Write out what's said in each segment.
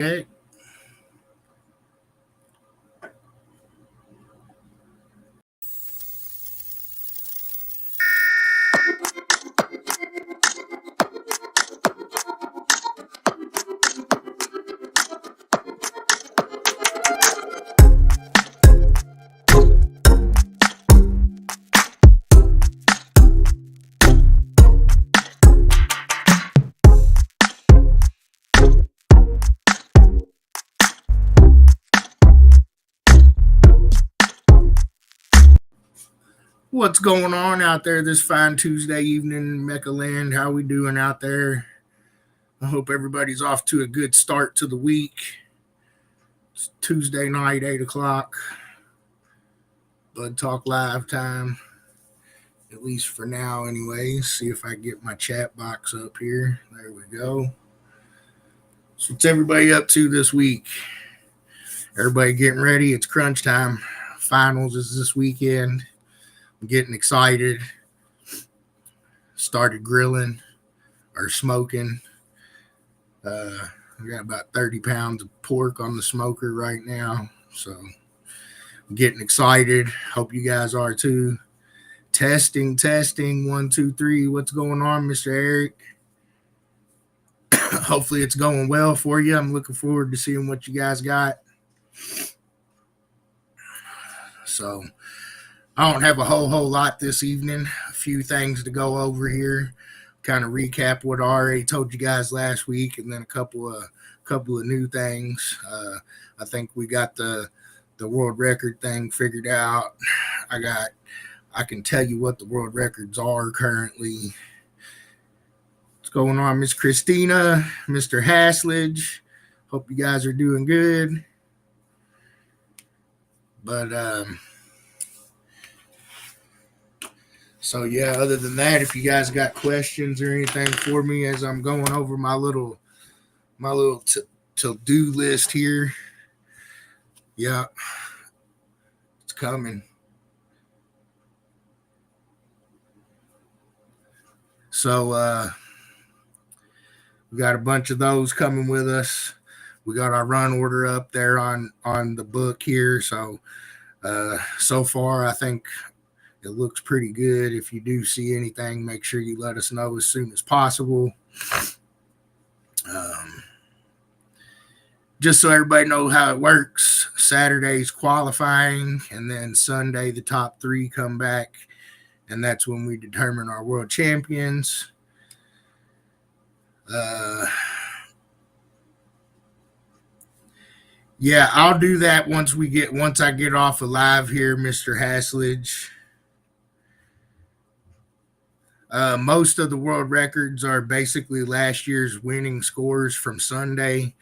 Okay. What's going on out there this fine Tuesday evening in MECA land? How we doing out there? I hope everybody's off to a good start to the week. It's Tuesday night, 8 o'clock. BudTalk live time. At least for now, anyway. See if I get my chat box up here. There we go. So what's everybody up to this week? Everybody getting ready? It's crunch time. Finals is this weekend. I'm getting excited. Started grilling or smoking. I got about 30 pounds of pork on the smoker right now. So I'm getting excited. Hope you guys are too. Testing. 1, 2, 3. What's going on, Mr. Eric? Hopefully it's going well for you. I'm looking forward to seeing what you guys got. So I don't have a whole lot this evening. A few things to go over here. Kind of recap what I already told you guys last week, and then a couple of new things. I think we got the world record thing figured out. I can tell you what the world records are currently. What's going on, Miss Christina, Mr. Haslage? Hope you guys are doing good. But so yeah, other than that, if you guys got questions or anything for me as I'm going over my little to-do list here, yeah, it's coming. So we got a bunch of those coming with us. We got our run order up there on the book here. So so far, I think it looks pretty good. If you do see anything, make sure you let us know as soon as possible. Just so everybody knows how it works, Saturday's qualifying, and then Sunday the top 3 come back, and that's when we determine our world champions. Yeah, I'll do that once I get off of live here, Mr. Haslage. Most of the world records are basically last year's winning scores from Sunday.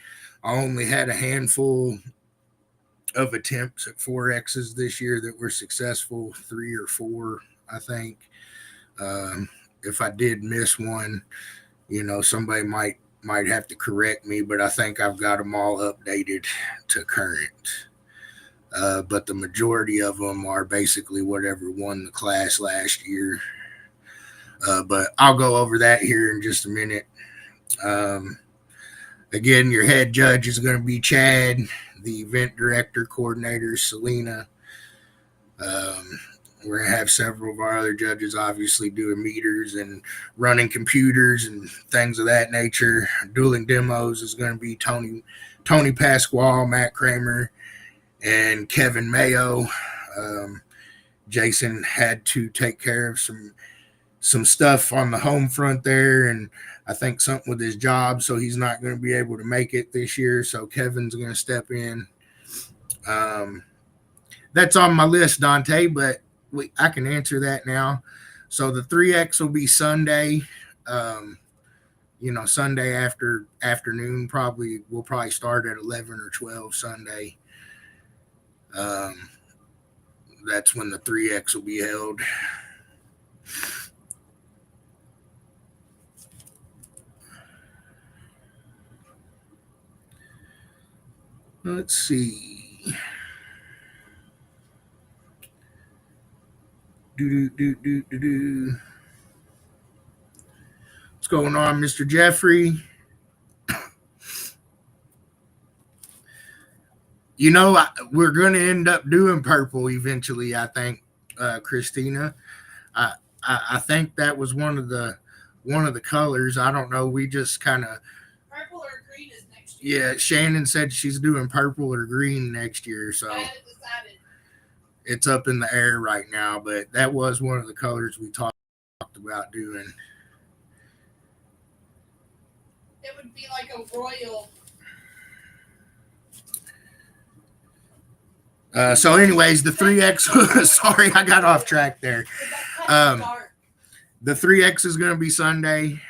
I only had a handful of attempts at 4Xs this year that were successful, 3 or 4, I think. If I did miss one, somebody might have to correct me, but I think I've got them all updated to current. But the majority of them are basically whatever won the class last year. But I'll go over that here in just a minute. Again, your head judge is going to be Chad. The event director, coordinator, Selena. We're going to have several of our other judges obviously doing meters and running computers and things of that nature. Dueling demos is going to be Tony Pasquale, Matt Kramer, and Kevin Mayo. Jason had to take care of some stuff on the home front there, and I think something with his job, so he's not going to be able to make it this year. So Kevin's going to step in. That's on my list, Dante, but I can answer that now. So the 3X will be Sunday. Sunday afternoon. We'll probably start at 11 or 12 Sunday. That's when the 3X will be held. Let's see. What's going on, Mr. Jeffrey? we're going to end up doing purple eventually. I think, Christina. I, I think that was one of the colors. I don't know. We just kind of Purple or green is next year. yeah. Shannon said she's doing purple or green next year, so I haven't decided. it's up in the air right now. But that was one of the colors we talked about doing. It would be like a royal. So, anyways, the 3X. Sorry, I got off track there. Um, Dark. the 3X is going to be Sunday.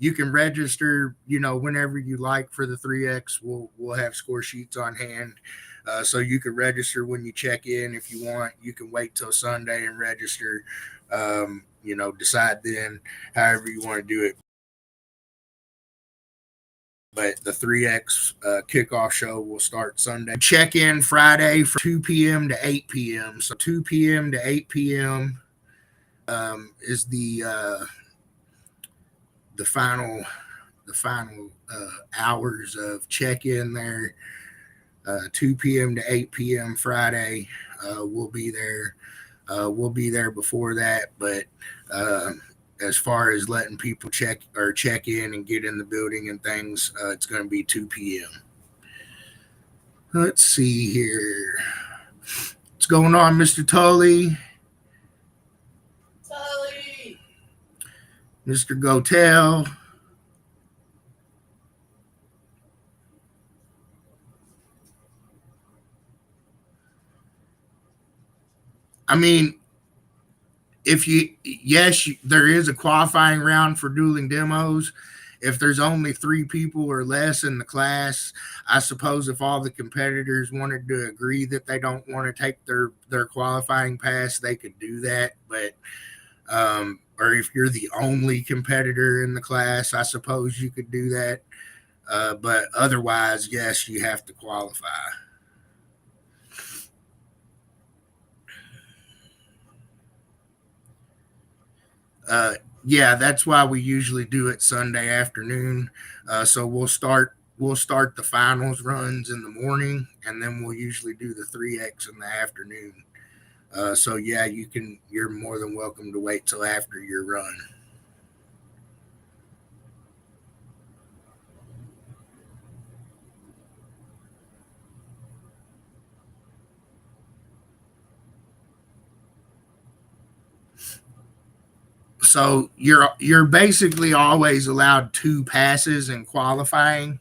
You can register, whenever you like for the 3X. We'll have score sheets on hand, so you can register when you check in. If you want, you can wait till Sunday and register. Decide then however you want to do it. But the 3X kickoff show will start Sunday. Check in Friday from 2 p.m. to 8 p.m. So 2 p.m. to 8 p.m. Is the final hours of check in there. 2 p.m. to 8 p.m. Friday. We'll be there. We'll be there before that, but as far as letting people check in and get in the building and things, it's going to be 2 p.m. Let's see here. What's going on, Mr. Tully? Tully. Mr. Gotel. I mean, there is a qualifying round for dueling demos. If there's only 3 people or less in the class, I suppose if all the competitors wanted to agree that they don't want to take their qualifying pass, they could do that. But or if you're the only competitor in the class, I suppose you could do that. But otherwise, yes, you have to qualify. Yeah, that's why we usually do it Sunday afternoon. So we'll start the finals runs in the morning, and then we'll usually do the 3X in the afternoon. So yeah, you're more than welcome to wait till after your run. So you're basically always allowed 2 passes in qualifying.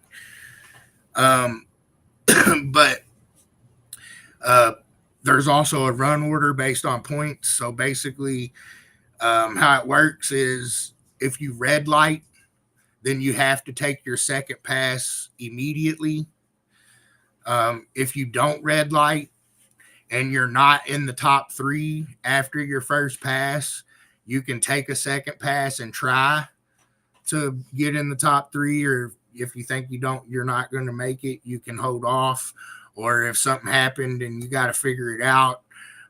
But there's also a run order based on points. So basically, how it works is if you red light, then you have to take your second pass immediately. If you don't red light and you're not in the top 3 after your first pass, you can take a second pass and try to get in the top 3. Or if you think you're not going to make it, you can hold off. Or if something happened and you got to figure it out,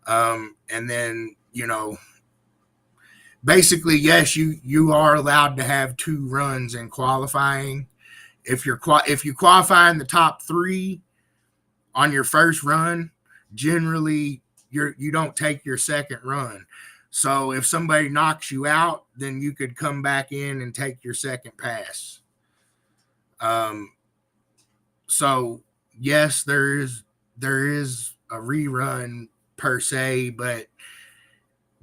and then basically, yes, you are allowed to have 2 runs in qualifying. If you qualify in the top 3 on your first run, generally you don't take your second run. So if somebody knocks you out, then you could come back in and take your second pass. So yes, there is a rerun per se, but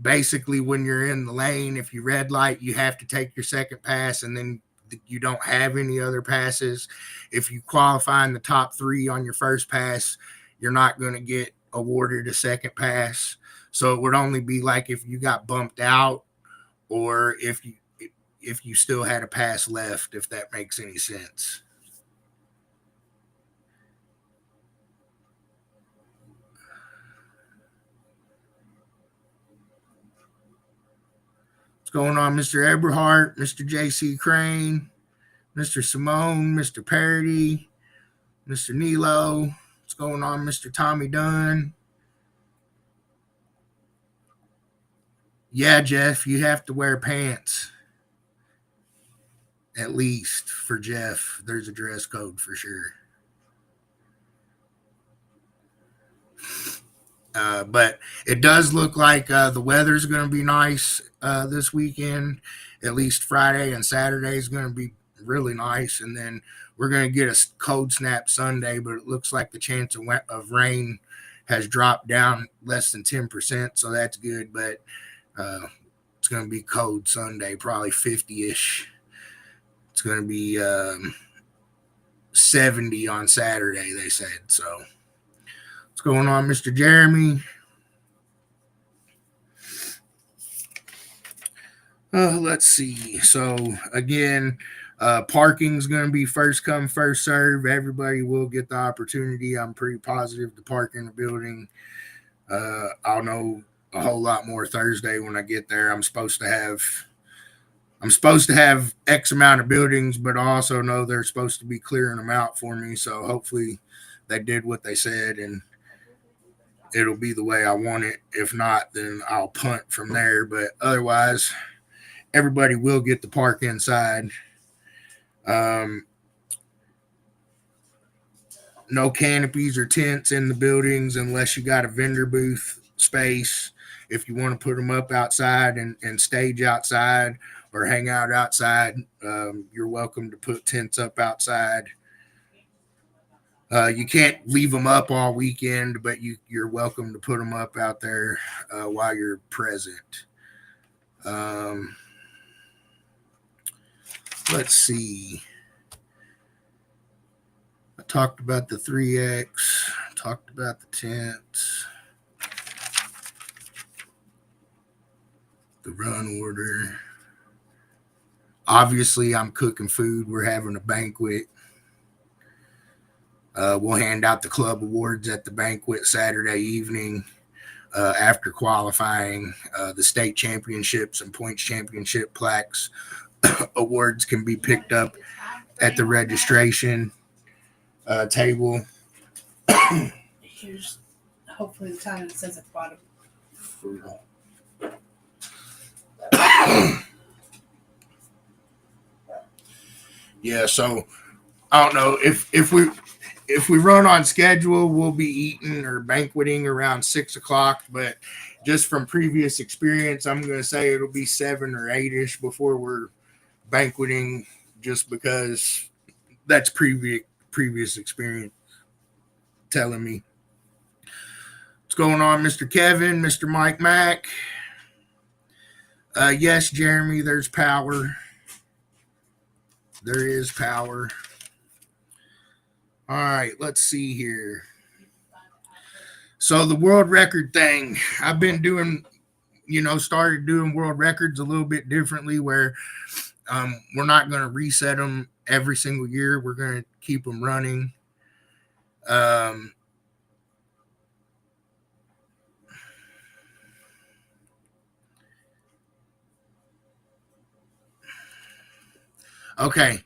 basically when you're in the lane, if you red light, you have to take your second pass, and then you don't have any other passes. If you qualify in the top 3 on your first pass, you're not going to get awarded a second pass. So it would only be like if you got bumped out, or if you still had a pass left, if that makes any sense. What's going on, Mr. Eberhart, Mr. JC Crane, Mr. Simone, Mr. Parody, Mr. Nilo? What's going on, Mr. Tommy Dunn? Yeah, Jeff, you have to wear pants. At least for Jeff, there's a dress code for sure. But it does look like the weather's going to be nice this weekend. At least Friday and Saturday is going to be really nice, and then we're going to get a cold snap Sunday. But it looks like the chance of rain has dropped down less than 10%, so that's good. But it's going to be cold Sunday, probably 50-ish. It's going to be 70 on Saturday, they said. So what's going on, Mr. Jeremy? Let's see. So again, parking's going to be first come, first serve. Everybody will get the opportunity. I'm pretty positive to park in the building. I'll know a whole lot more Thursday when I get there. I'm supposed to have X amount of buildings, but I also know they're supposed to be clearing them out for me. So hopefully they did what they said and it'll be the way I want it. If not, then I'll punt from there. But otherwise, everybody will get to park inside. No canopies or tents in the buildings unless you got a vendor booth space. If you want to put them up outside and stage outside or hang out outside, you're welcome to put tents up outside. You can't leave them up all weekend, but you're welcome to put them up out there while you're present. Let's see. I talked about the 3X, talked about the tents, the run order. Obviously, I'm cooking food. We're having a banquet. We'll hand out the club awards at the banquet Saturday evening after qualifying. The state championships and points championship plaques awards can be picked up at the registration table. Here's hopefully the time it says at the bottom. Yeah, so I don't know if we run on schedule, we'll be eating or banqueting around 6:00. But just from previous experience, I'm going to say it'll be 7 or 8-ish before we're banqueting, just because that's previous experience telling me. What's going on, Mr. Kevin, Mr. Mike Mack? Yes, Jeremy, there's power. There is power. All right, let's see here. So the world record thing, I've been doing, started doing world records a little bit differently where we're not going to reset them every single year. We're going to keep them running. Okay.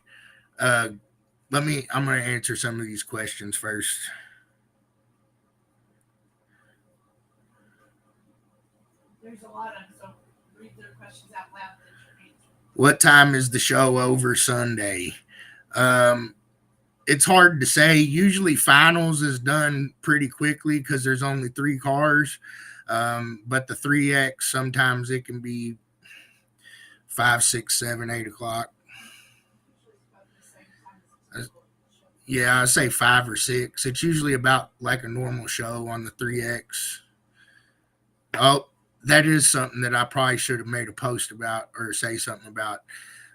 I'm going to answer some of these questions first. There's a lot of them, so read their questions out loud. What time is the show over Sunday? It's hard to say. Usually finals is done pretty quickly because there's only 3 cars. But the 3X, sometimes it can be 5, 6, 7, 8 o'clock. Yeah, I say 5 or 6. It's usually about like a normal show on the 3X. Oh, that is something that I probably should have made a post about or say something about.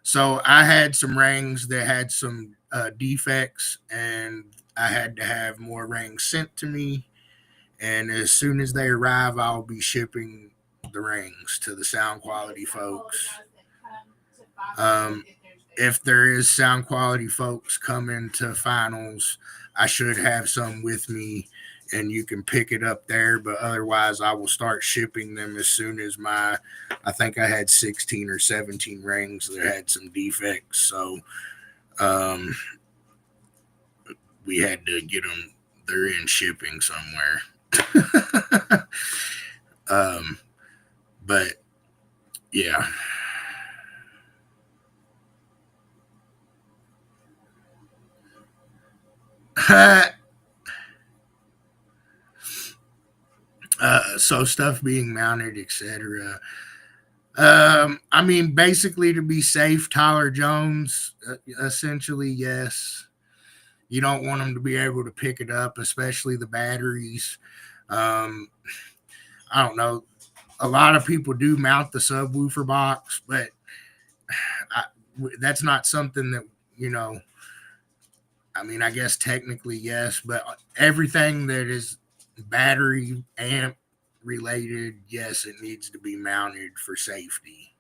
So I had some rings that had some defects, and I had to have more rings sent to me. And as soon as they arrive, I'll be shipping the rings to the sound quality folks. If there is sound quality folks coming to finals, I should have some with me and you can pick it up there. But otherwise, I will start shipping them as soon as I think I had 16 or 17 rings that had some defects. So we had to get them. They're in shipping somewhere. But yeah. So stuff being mounted, etc. I mean, basically to be safe, Tyler Jones, essentially, yes. You don't want them to be able to pick it up, especially the batteries. Um, I don't know. A lot of people do mount the subwoofer box, but I, that's not something that, you know, I mean, I guess technically, yes, but everything that is battery amp related, yes, it needs to be mounted for safety.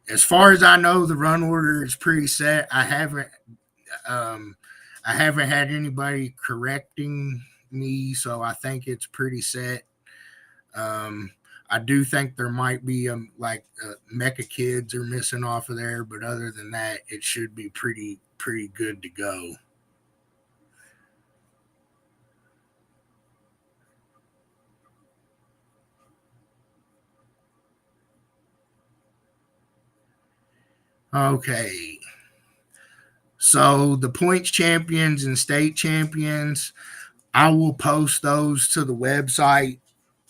As far as I know, the run order is pretty set. Um, I haven't had anybody correcting me, so I think it's pretty set. Um, I do think there might be like MECA kids are missing off of there, but other than that, it should be pretty good to go. Okay, so the points champions and state champions, I will post those to the website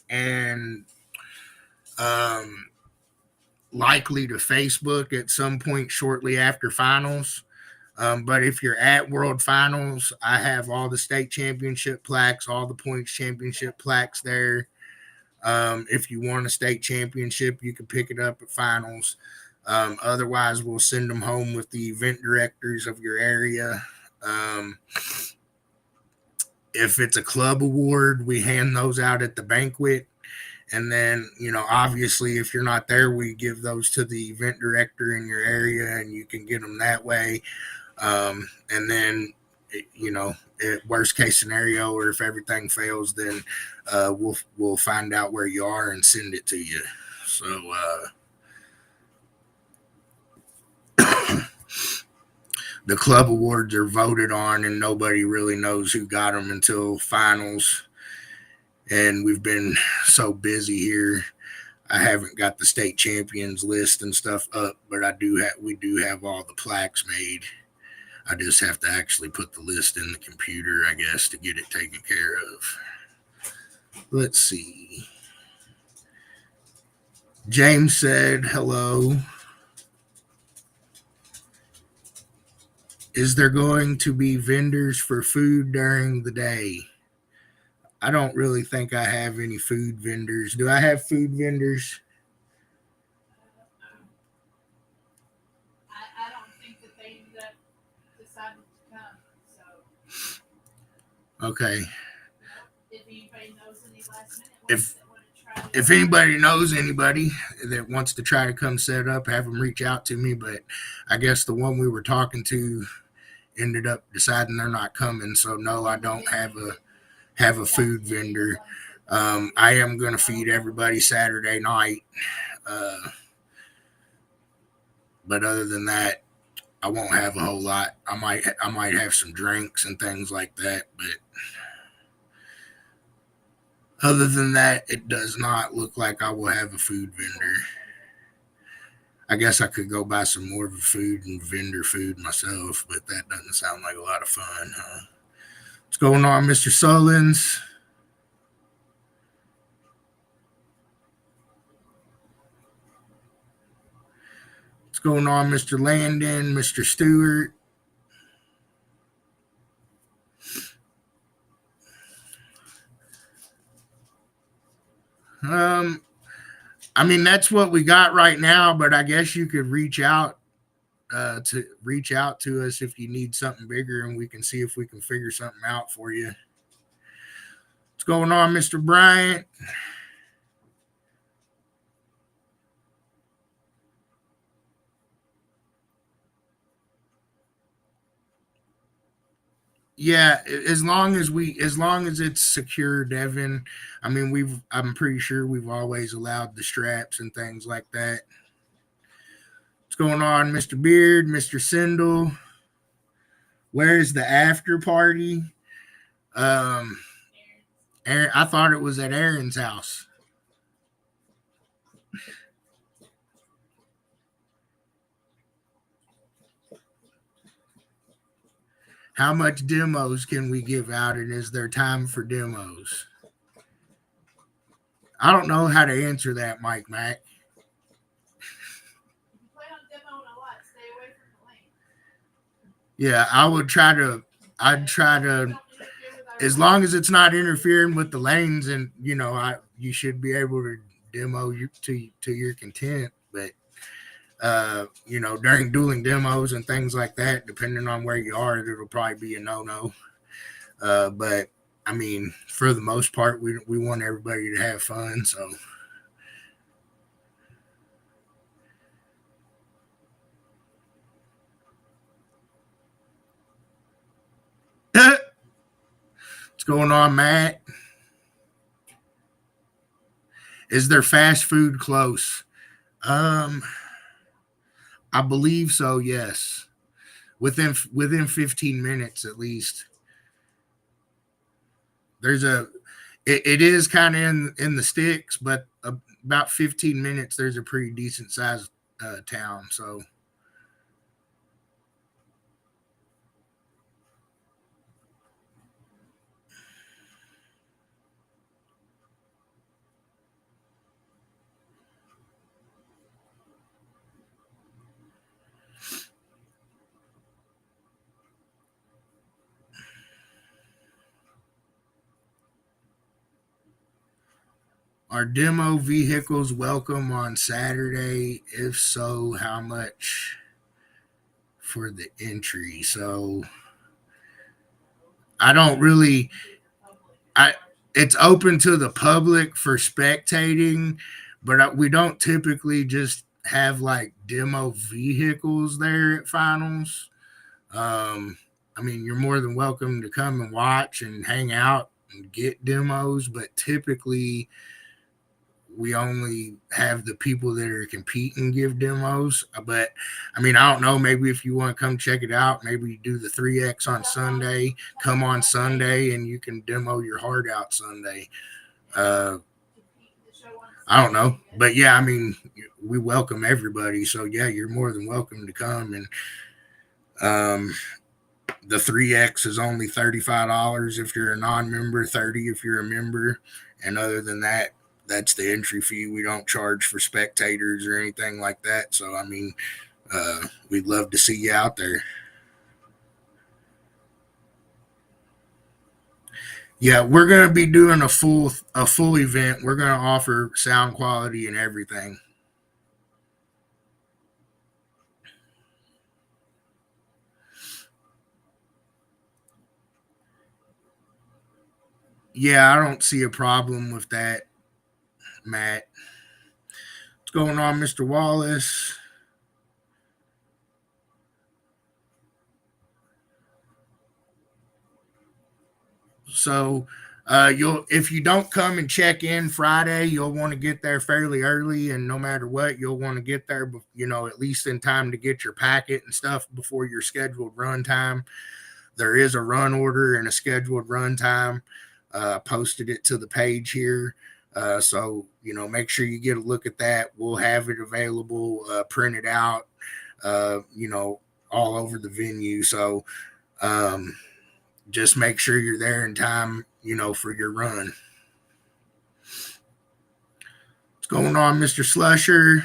and um, likely to Facebook at some point shortly after finals. But if you're at World Finals, I have all the state championship plaques, all the points championship plaques there. If you want a state championship, you can pick it up at finals. Otherwise, we'll send them home with the event directors of your area. Um, if it's a club award, we hand those out at the banquet. And then, you know, obviously, if you're not there, we give those to the event director in your area and you can get them that way. And then, you know, worst case scenario, or if everything fails, then we'll find out where you are and send it to you. So the club awards are voted on, and nobody really knows who got them until finals. And we've been so busy here. I haven't got the state champions list and stuff up, but we do have all the plaques made. I just have to actually put the list in the computer, I guess, to get it taken care of. Let's see. James said, hello. Is there going to be vendors for food during the day? I don't really think I have any food vendors. Do I have food vendors? I don't think that they ended up deciding to come. So, Okay. if anybody knows any last minute ones If that want to try if anybody knows anybody that wants to try to come set up, have them reach out to me. But I guess the one we were talking to ended up deciding they're not coming. So no, I don't have a food vendor. I am going to feed everybody Saturday night. Uh, but other than that, I won't have a whole lot. I might have some drinks and things like that, but other than that, it does not look like I will have a food vendor. I guess I could go buy some more of the food and vendor food myself, but that doesn't sound like a lot of fun, huh? What's going on, Mr. Sullins? What's going on, Mr. Landon, Mr. Stewart? Um, I mean, that's what we got right now, but I guess you could reach out to us if you need something bigger, and we can see if we can figure something out for you. What's going on, Mr. Bryant? Yeah, as long as it's secure, Devin. I mean, I'm pretty sure we've always allowed the straps and things like that. What's going on, Mr. Beard, Mr. Sindel? Where's the after party? Um, Aaron, I thought it was at Aaron's house. How much demos can we give out, and is there time for demos? I don't know how to answer that, Mike Mac. If you plan on demoing a lot, stay away from the lane. Yeah, I'd try to, Don't interfere with our as lane. long as it's not interfering with the lanes, and you should be able to demo you to your content. But during dueling demos and things like that, depending on where you are, it'll probably be a no. But I mean, for the most part, we want everybody to have fun. So what's going on, Matt? Is there fast food close? I believe so. Yes, within 15 minutes at least. It is kind of in the sticks, but about 15 minutes there's a pretty decent sized town. So are demo vehicles welcome on Saturday? If so, how much for the entry? So I don't really. It's open to the public for spectating, but we don't typically just have like demo vehicles there at finals. I mean, you're more than welcome to come and watch and hang out and get demos, but typically we only have the people that are competing give demos. But I mean, I don't know. Maybe if you want to come check it out, maybe you do the 3X on Sunday. Come on Sunday, and you can demo your heart out Sunday. I don't know, but yeah, I mean, we welcome everybody. So yeah, you're more than welcome to come. And the 3X is only $35 if you're a non-member, $30 if you're a member, and other than that, that's the entry fee. We don't charge for spectators or anything like that. So I mean, we'd love to see you out there. Yeah, we're gonna be doing a full event. We're gonna offer sound quality and everything. Yeah, I don't see a problem with that, Matt. What's going on, Mr. Wallace? So you'll if you don't come and check in Friday, you'll want to get there fairly early, and no matter what, you'll want to get there, at least in time to get your packet and stuff before your scheduled run time. There is a run order and a scheduled run time. Posted it to the page here. So make sure you get a look at that. We'll have it available, printed out, all over the venue. So just make sure you're there in time, for your run. What's going on, Mr. Slusher?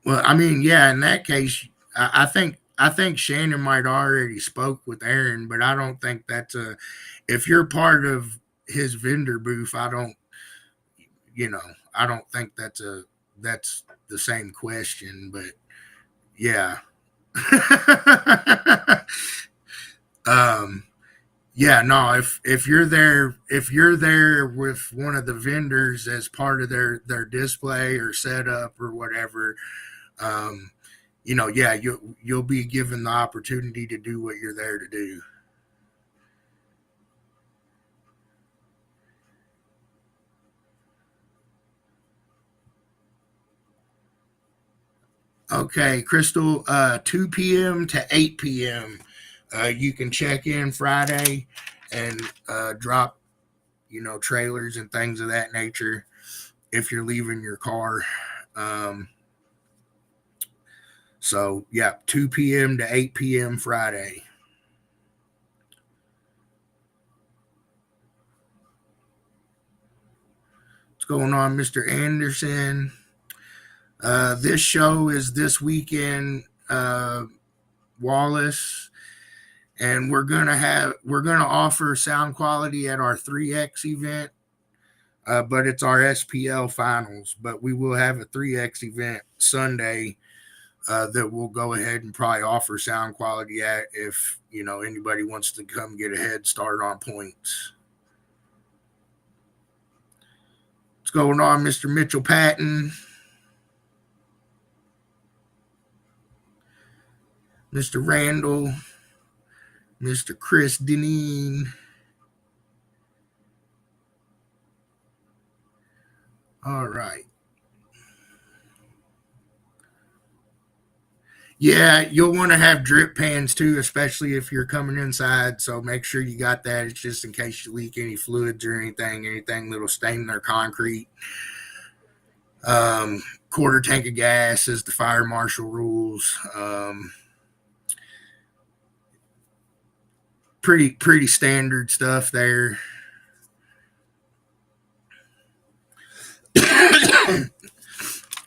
Well, I mean, yeah, in that case, I think Shannon might already spoke with Aaron, but I don't think that's if you're part of his vendor booth, I don't think that's the same question, but yeah. um yeah, no, if you're there with one of the vendors as part of their display or setup or whatever, um yeah, you'll be given the opportunity to do what you're there to do. Okay, Crystal, 2 p.m. to 8 p.m. You can check in Friday and drop, trailers and things of that nature if you're leaving your car. Um, so, yeah, 2 p.m. to 8 p.m. Friday. What's going on, Mr. Anderson? This show is this weekend, Wallace, and we're gonna offer sound quality at our 3X event, but it's our SPL finals. But we will have a 3X event Sunday that we'll go ahead and probably offer sound quality at if anybody wants to come get a head start on points. What's going on, Mr. Mitchell Patton? Mr. Randall, Mr. Chris Deneen. All right. Yeah, you'll want to have drip pans too, especially if you're coming inside. So make sure you got that. It's just in case you leak any fluids or anything that'll stain their concrete. Quarter tank of gas is the fire marshal rules. Pretty standard stuff there.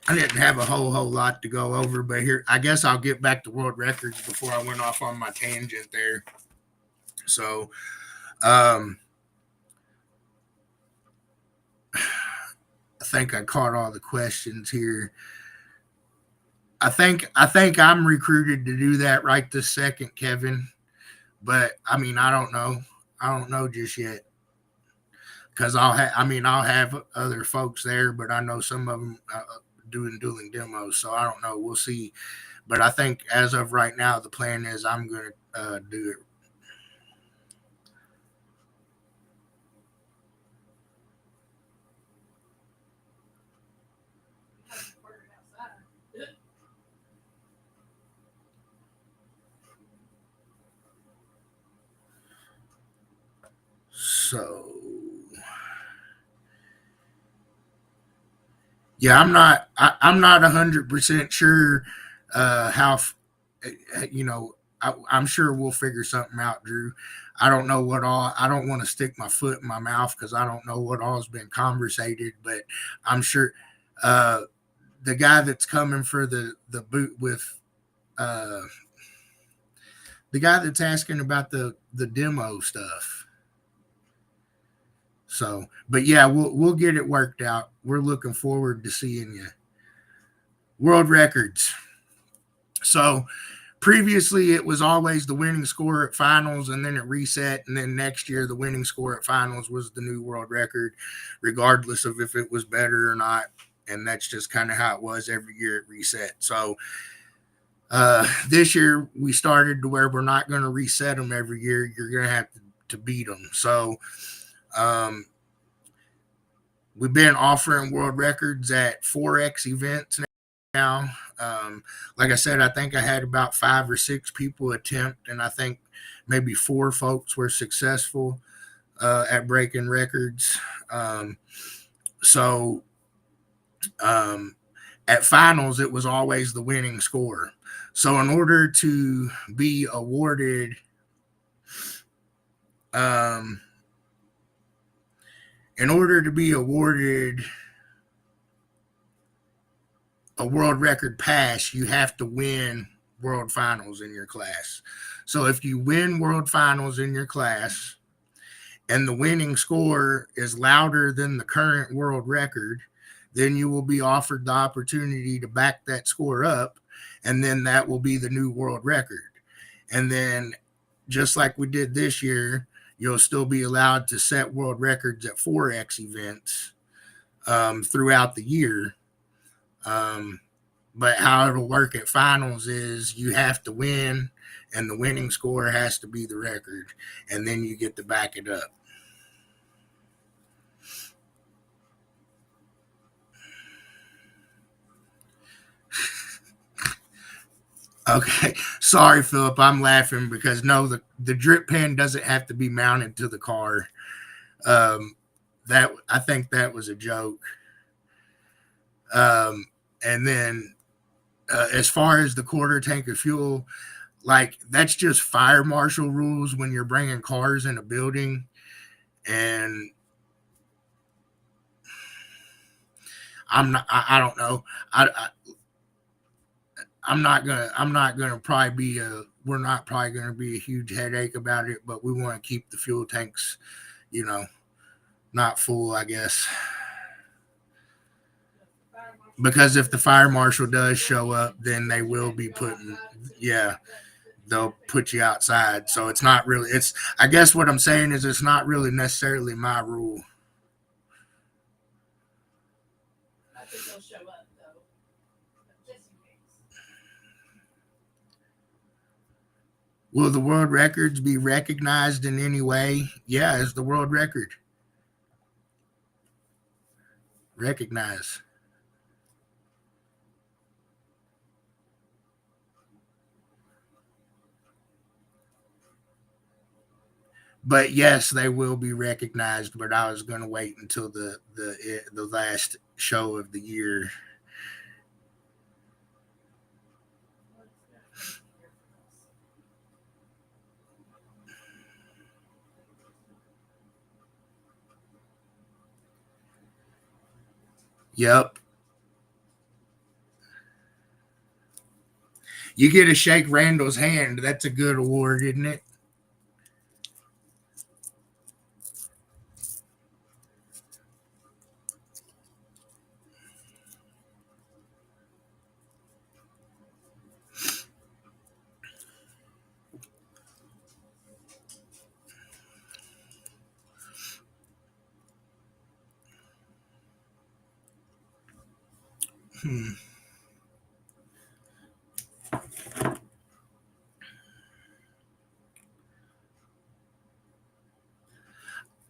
I didn't have a whole lot to go over, but here I guess I'll get back to world records before I went off on my tangent there. So, I think I caught all the questions here. I think I'm recruited to do that right this second, Kevin. But I mean, I don't know. I don't know just yet because I'll have other folks there, but I know some of them doing dueling demos, so I don't know. We'll see. But I think as of right now, the plan is I'm going to do it. So, yeah, I'm not 100% sure how. I'm sure we'll figure something out, Drew. I don't know what all. I don't want to stick my foot in my mouth because I don't know what all's been conversated, but I'm sure the guy that's coming for the boot with uh, the guy that's asking about the demo stuff. So, but yeah, we'll get it worked out. We're looking forward to seeing you. World records. So previously it was always the winning score at finals and then it reset, and then next year the winning score at finals was the new world record, regardless of if it was better or not. And that's just kind of how it was every year it reset. So this year we started to where we're not going to reset them every year. You're going to have to beat them. So we've been offering world records at 4X events now. Like I said, I think I had about 5 or 6 people attempt, and I think maybe 4 folks were successful at breaking records. So at finals, it was always the winning score. So in order to be awarded a world record pass, you have to win world finals in your class. So if you win world finals in your class and the winning score is louder than the current world record, then you will be offered the opportunity to back that score up, and then that will be the new world record. And then just like we did this year, you'll still be allowed to set world records at 4X events throughout the year. But how it'll work at finals is you have to win, and the winning score has to be the record, and then you get to back it up. Okay. Sorry, Philip. I'm laughing because no, the drip pan doesn't have to be mounted to the car. Um, that I think that was a joke. Um, and then as far as the quarter tank of fuel, like that's just fire marshal rules when you're bringing cars in a building, and I'm not. I don't know. I'm not gonna probably be a. We're not probably gonna be a huge headache about it, but we want to keep the fuel tanks, you know, not full, I guess. Because if the fire marshal does show up, then they will be putting, yeah, they'll put you outside. So it's not really, it's, I guess what I'm saying is it's not really necessarily my rule. I think they'll show up though, just in case. Will the world records be recognized in any way? Yeah, it's the world record. Recognize. But yes, they will be recognized. But I was going to wait until the last show of the year. Yep. You get to shake Randall's hand. That's a good award, isn't it? Hmm.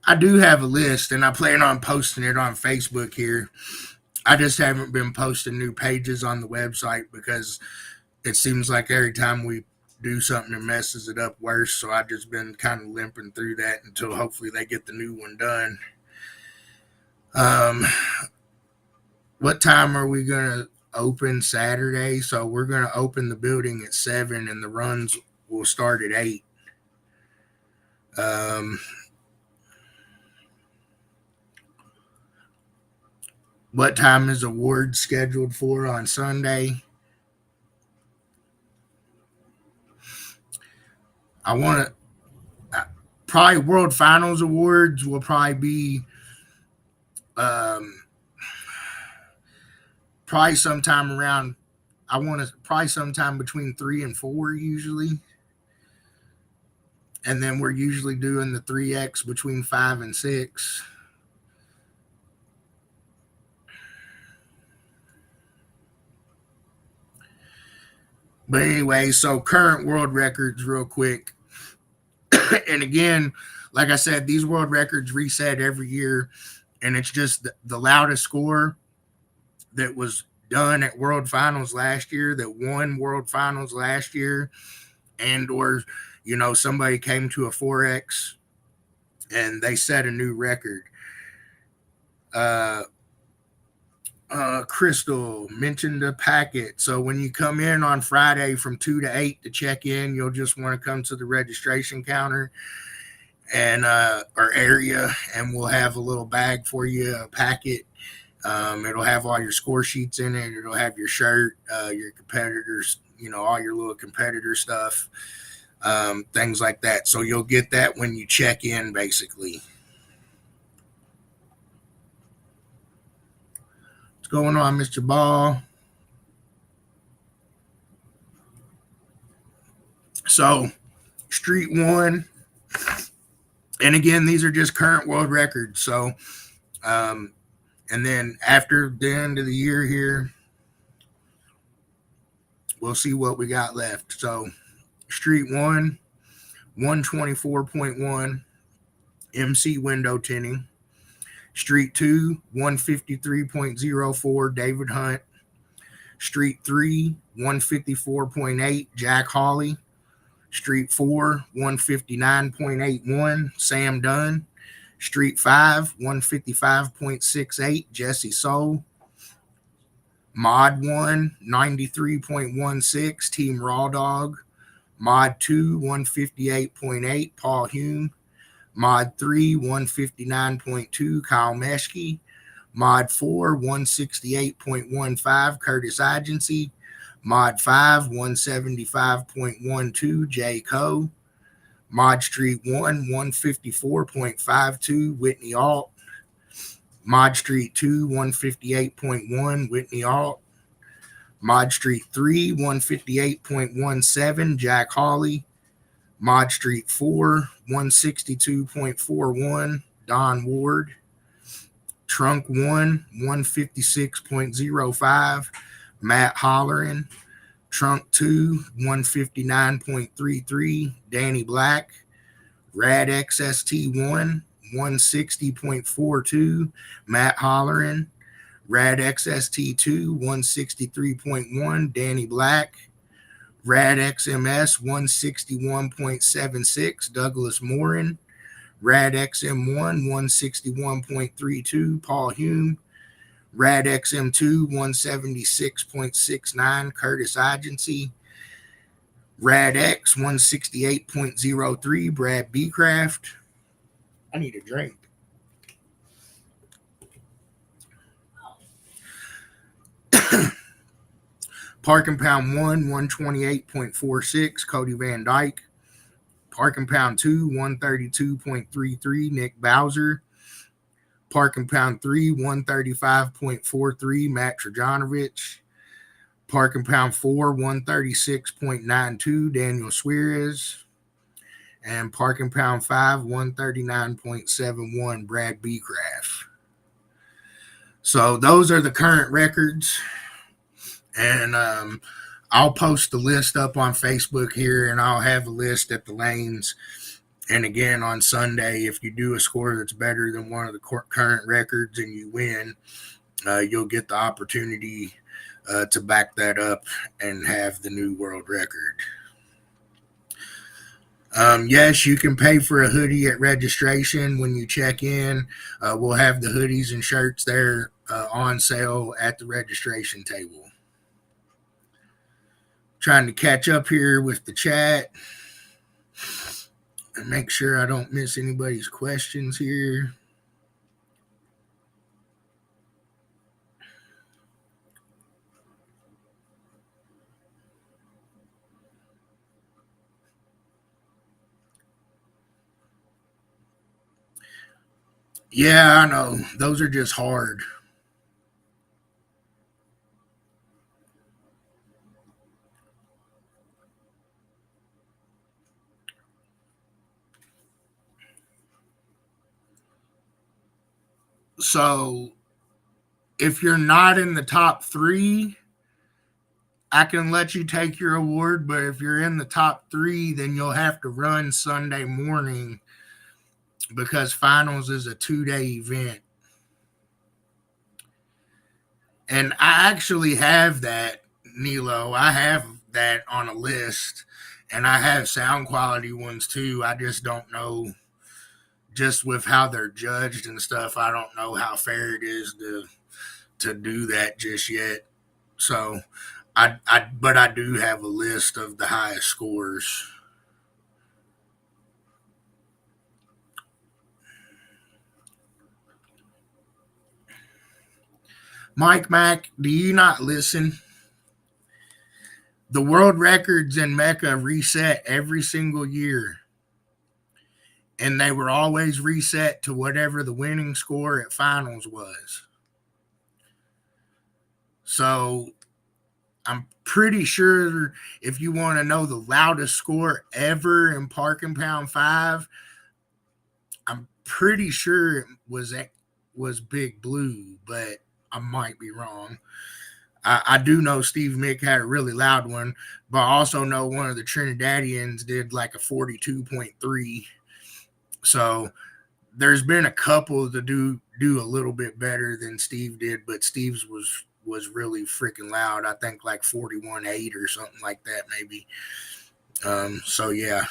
I do have a list, and I plan on posting it on Facebook here. I just haven't been posting new pages on the website because it seems like every time we do something, it messes it up worse. So I've just been kind of limping through that until hopefully they get the new one done. Um, what time are we gonna open Saturday? So we're gonna open the building at 7, and the runs will start at 8. Um, what time is awards scheduled for on Sunday? I want to probably World Finals awards will probably be um, probably sometime around. I want to probably sometime between 3 and 4 usually, and then we're usually doing the 3X between 5 and 6. But anyway, so current world records, real quick. And again, like I said, these world records reset every year, and it's just the loudest score that was done at World Finals last year, that won World Finals last year, and or somebody came to a 4X and they set a new record. Uh, Crystal mentioned the packet. So when you come in on Friday from 2 to 8 to check in, you'll just want to come to the registration counter and or area, and we'll have a little bag for you, a packet. It'll have all your score sheets in it. It'll have your shirt, your competitors, all your little competitor stuff, things like that. So you'll get that when you check in, basically. What's going on, Mr. Ball? So, Street 1, and again, these are just current world records. So, and then after the end of the year here, we'll see what we got left. So, Street 1, 124.1 MC window tinting. Street 2, 153.04 David Hunt. Street 3, 154.8, Jack Hawley. Street 4, 159.81, Sam Dunn. Street 5, 155.68, Jesse Soul. Mod 1, 93.16, Team Raw Dog. Mod 2, 158.8, Paul Hume. Mod 3, 159.2, Kyle Meschke. Mod 4, 168.15, Curtis Agency. Mod 5, 175.12, J. Coe. Mod Street 1, 154.52, Whitney Alt. Mod Street 2, 158.1, Whitney Alt. Mod Street 3, 158.17, Jack Hawley. Mod Street 4, 162.41, Don Ward. Trunk 1, 156.05, Matt Holleran. Trunk 2, 159.33, Danny Black. Rad XST 1, 160.42, Matt Holleran. Rad XST 2, 163.1, Danny Black. Rad XMS 161.76, Douglas Morin. Rad XM1 161.32, Paul Hume. Rad XM2 176.69, Curtis Agency. Rad X 168.03, Brad Beecraft. I need a drink. Parking Pound 1, 128.46, Cody Van Dyke. Parking Pound 2, 132.33, Nick Bowser. Parking Pound 3, 135.43, Matt Trajanovich. Parking Pound 4, 136.92, Daniel Suarez. And Parking Pound 5, 139.71, Brad Beecraft. So those are the current records. And I'll post the list up on Facebook here, and I'll have a list at the lanes. And again, on Sunday, if you do a score that's better than one of the current records and you win, you'll get the opportunity to back that up and have the new world record. Yes, you can pay for a hoodie at registration when you check in. We'll have the hoodies and shirts there on sale at the registration table. Trying to catch up here with the chat and make sure I don't miss anybody's questions here. Yeah, I know. Those are just hard. So if you're not in the top 3, I can let you take your award, but if you're in the top 3, then you'll have to run Sunday morning because finals is a 2-day event. And I actually have that, Nilo. I have that on a list, and I have sound quality ones too. I just don't know, just with how they're judged and stuff, I don't know how fair it is to do that just yet. So but I do have a list of the highest scores. Mike Mack, do you not listen? The world records in MECA reset every single year. And they were always reset to whatever the winning score at finals was. So I'm pretty sure if you want to know the loudest score ever in Parking Pound 5, I'm pretty sure it was Big Blue, but I might be wrong. I do know Steve Mick had a really loud one, but I also know one of the Trinidadians did like a 42.3. So there's been a couple that do a little bit better than Steve did, but Steve's was was really freaking loud. I think like 41.8 or something like that, maybe. So yeah.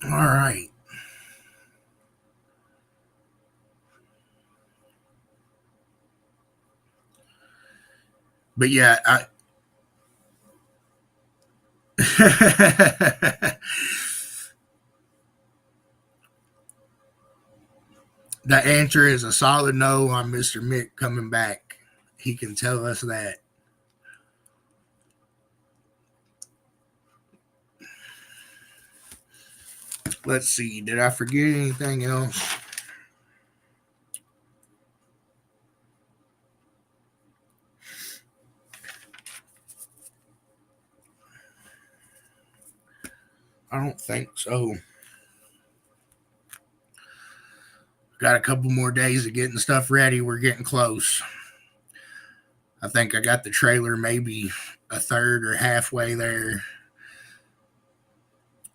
All right. But yeah, the answer is a solid no on Mr. Mick coming back. He can tell us that. Let's see. Did I forget anything else? I don't think so. Got a couple more days of getting stuff ready. We're getting close. I think I got the trailer maybe a third or halfway there.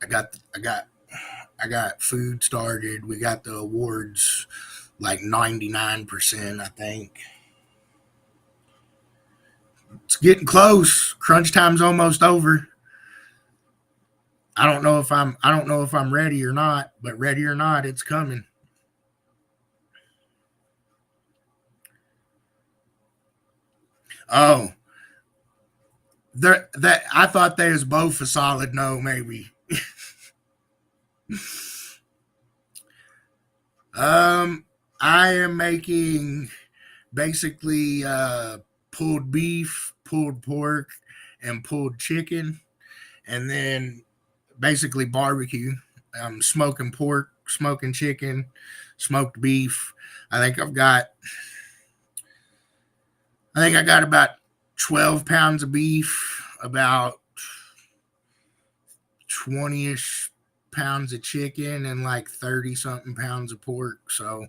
I got food started. We got the awards like 99%, I think. It's getting close. Crunch time's almost over. I don't know if I'm ready or not, but ready or not, it's coming. Oh, that I thought they was both a solid no, maybe. I am making basically pulled beef, pulled pork, and pulled chicken, and then basically barbecue. Smoking pork, smoking chicken, smoked beef. I think I got about 12 pounds of beef, about 20-ish pounds of chicken, and like 30 something pounds of pork. So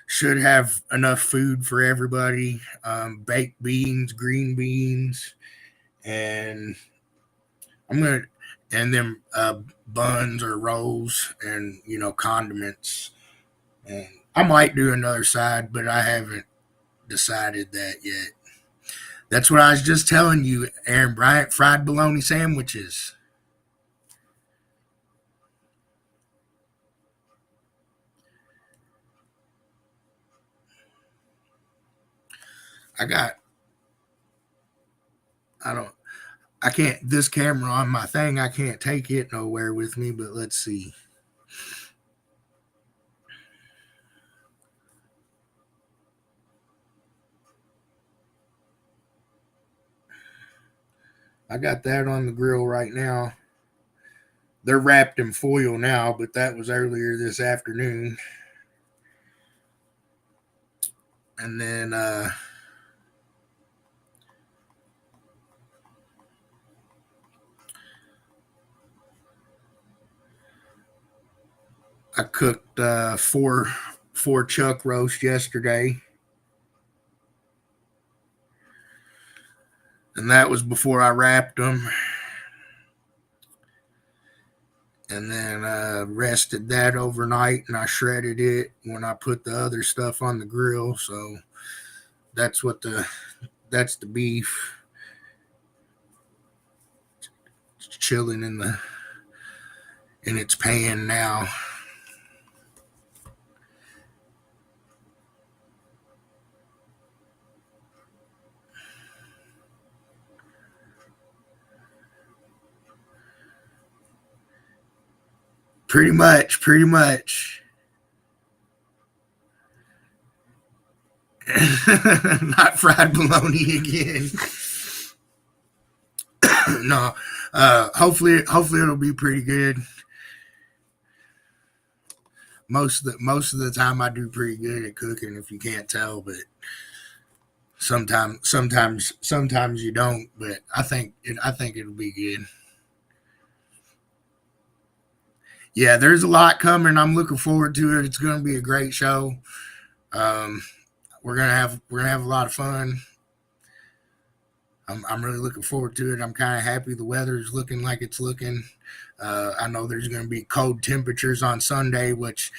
should have enough food for everybody. Baked beans, green beans, and and then buns or rolls, and condiments. And I might do another side, but I haven't decided that yet. That's what I was just telling you, Aaron Bryant. Fried bologna sandwiches. I can't, this camera on my thing, I can't take it nowhere with me, but let's see. I got that on the grill right now. They're wrapped in foil now, but that was earlier this afternoon. And then I cooked four chuck roast yesterday, and that was before I wrapped them. And then rested that overnight, and I shredded it when I put the other stuff on the grill. So that's the beef. It's chilling in its pan now. Pretty much. Not fried bologna again. No. Hopefully it'll be pretty good. Most of the time I do pretty good at cooking, if you can't tell, but sometimes you don't, but I think it'll be good. Yeah, there's a lot coming. I'm looking forward to it. It's going to be a great show. Um, we're gonna have a lot of fun. I'm really looking forward to it. I'm kind of happy the weather is looking like it's looking. I know there's going to be cold temperatures on Sunday, which,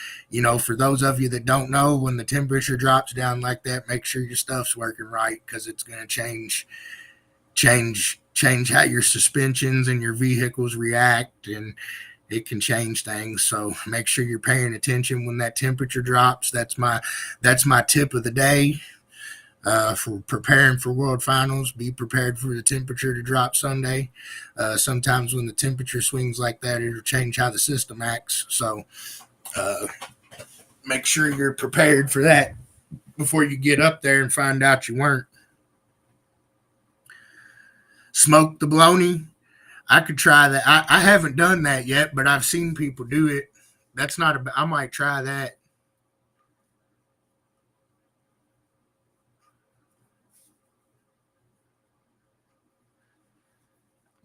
for those of you that don't know, when the temperature drops down like that, make sure your stuff's working right, because it's going to change how your suspensions and your vehicles react, and it can change things. So make sure you're paying attention when that temperature drops. That's my tip of the day. For preparing for World Finals, be prepared for the temperature to drop Sunday. Sometimes when the temperature swings like that, it'll change how the system acts. So uh, make sure you're prepared for that before you get up there and find out you weren't. Smoke the bologna. I could try that. I haven't done that yet, but I've seen people do it. That's not a. I might try that.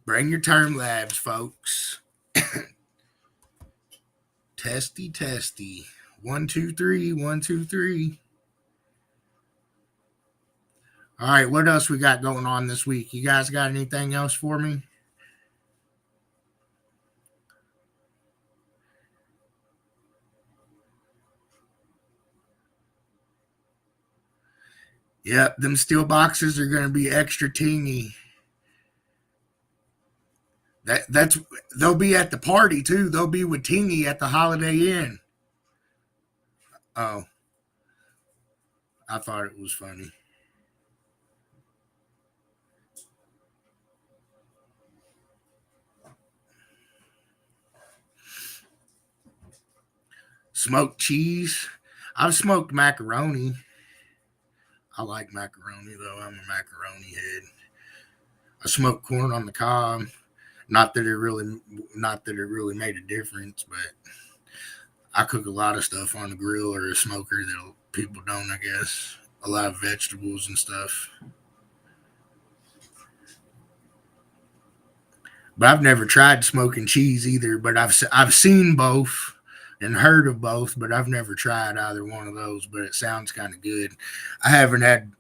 Bring your term labs, folks. Testy, testy. 1, 2, 3. 1, 2, 3. All right, what else we got going on this week? You guys got anything else for me? Yep, them steel boxes are going to be extra teeny. That's they'll be at the party too. They'll be with Tingy at the Holiday Inn. Oh, I thought it was funny. Smoked cheese. I've smoked macaroni. I like macaroni though. I'm a macaroni head. I smoked corn on the cob. Not that it really made a difference, but I cook a lot of stuff on the grill or a smoker that people don't, I guess. A lot of vegetables and stuff. But I've never tried smoking cheese either. But I've seen both and heard of both, but I've never tried either one of those. But it sounds kind of good. I haven't had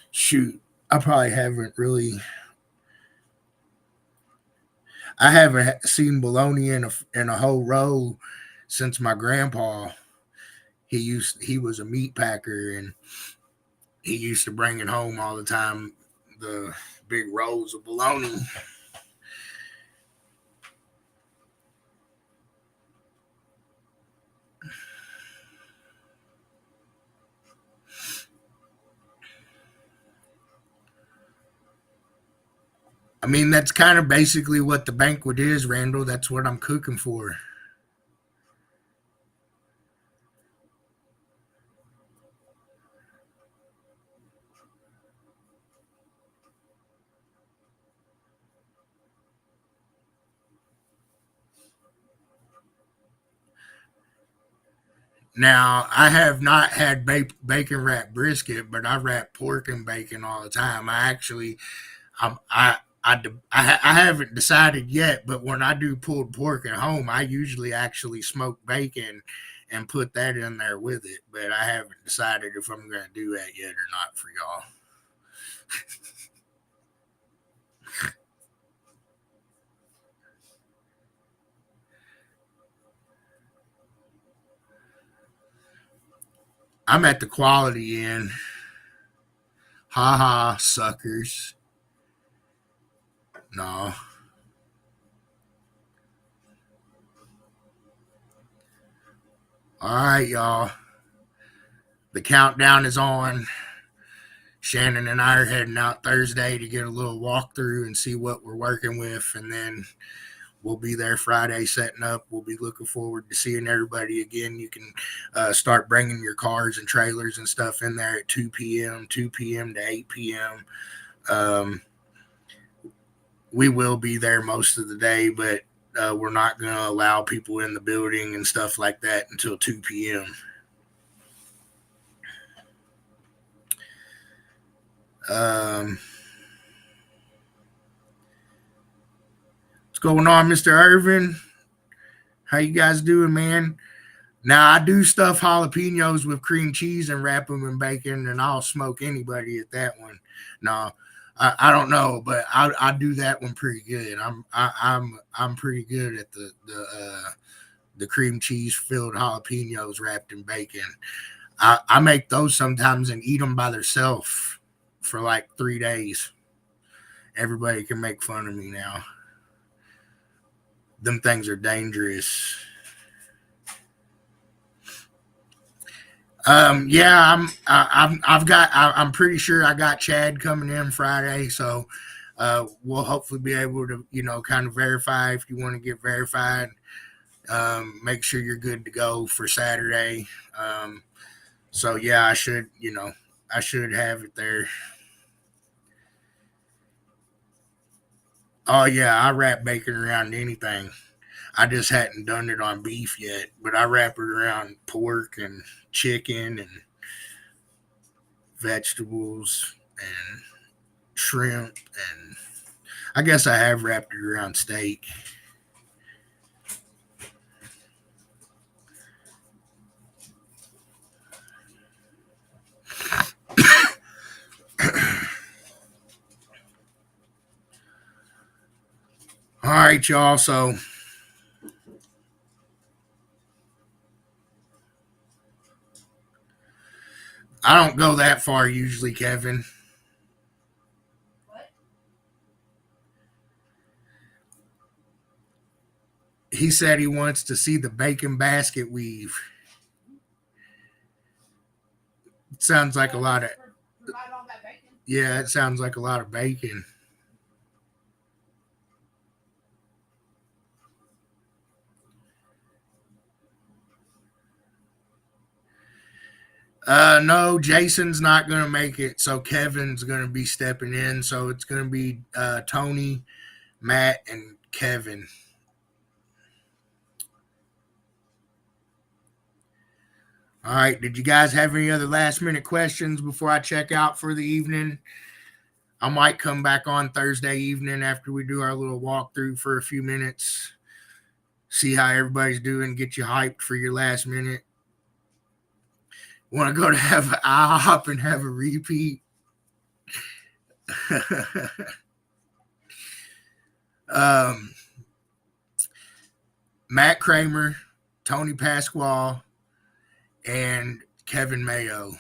shoot. I probably haven't really. I haven't seen bologna in a whole row since my grandpa. He was a meat packer, and he used to bring it home all the time. The big rolls of bologna. I mean, that's kind of basically what the banquet is, Randall. That's what I'm cooking for. Now, I have not had bacon wrapped brisket, but I wrap pork and bacon all the time. I haven't decided yet, but when I do pulled pork at home, I usually actually smoke bacon and put that in there with it. But I haven't decided if I'm going to do that yet or not for y'all. I'm at the Quality Inn. Ha ha, suckers. No. All right, y'all. The countdown is on. Shannon and I are heading out Thursday to get a little walkthrough and see what we're working with, and then we'll be there Friday setting up. We'll be looking forward to seeing everybody again. You can start bringing your cars and trailers and stuff in there at 2 p.m., 2 p.m. to 8 p.m. Um, we will be there most of the day, but we're not going to allow people in the building and stuff like that until 2 p.m. What's going on, Mr. Irvin? How you guys doing, man? Now I do stuff jalapenos with cream cheese and wrap them in bacon, and I'll smoke anybody at that one. No, I don't know, but I do that one pretty good. I'm pretty good at the cream cheese filled jalapenos wrapped in bacon. I make those sometimes and eat them by themselves for like 3 days. Everybody can make fun of me now. Them things are dangerous. Yeah, I'm pretty sure I got Chad coming in Friday, so we'll hopefully be able to, kind of verify if you want to get verified. Make sure you're good to go for Saturday. So yeah, I should have it there. Oh yeah, I wrap bacon around anything. I just hadn't done it on beef yet, but I wrap it around pork and chicken and vegetables and shrimp, and I guess I have wrapped it around steak. All right, y'all. So I don't go that far usually, Kevin. What? He said he wants to see the bacon basket weave. It sounds like a lot of Provide all that bacon. yeah, it sounds like a lot of bacon. No, Jason's not gonna make it, so Kevin's gonna be stepping in. So it's gonna be Tony, Matt, and Kevin. All right. Did you guys have any other last minute questions before I check out for the evening? I might come back on Thursday evening after we do our little walkthrough for a few minutes, see how everybody's doing, get you hyped for your last minute. Want to go to have an IHOP and have a repeat? um, Matt Kramer, Tony Pasquale, and Kevin Mayo.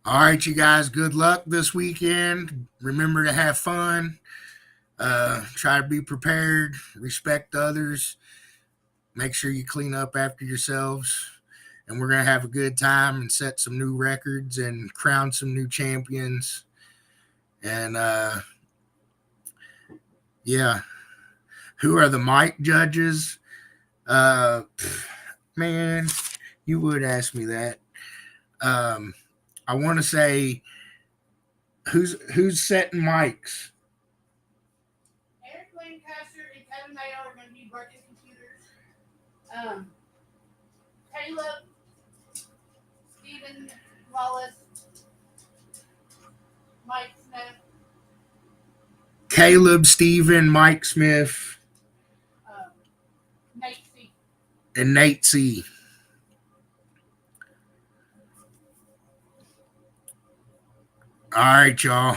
All right, you guys, good luck this weekend. Remember to have fun. Try to be prepared, respect others, make sure you clean up after yourselves. And we're going to have a good time and set some new records and crown some new champions. And yeah, who are the mic judges? Man, you would ask me that. I want to say who's setting mics. Eric Lancaster and Kevin Mayo are going to be working computers. Caleb, Stephen Wallace, Mike Smith, Caleb, Steven, Mike Smith, Nate C. and Nate C. All right, y'all.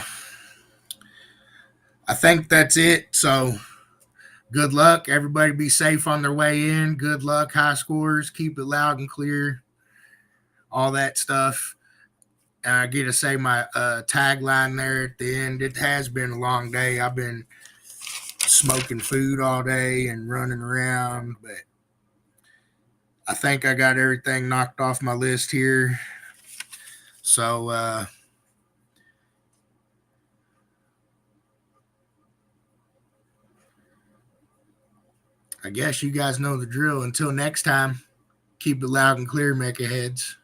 I think that's it. So good luck. Everybody be safe on their way in. Good luck. High scores. Keep it loud and clear. All that stuff. And I get to say my tagline there at the end. It has been a long day. I've been smoking food all day and running around, but I think I got everything knocked off my list here. So I guess you guys know the drill. Until next time, keep it loud and clear, MECA heads.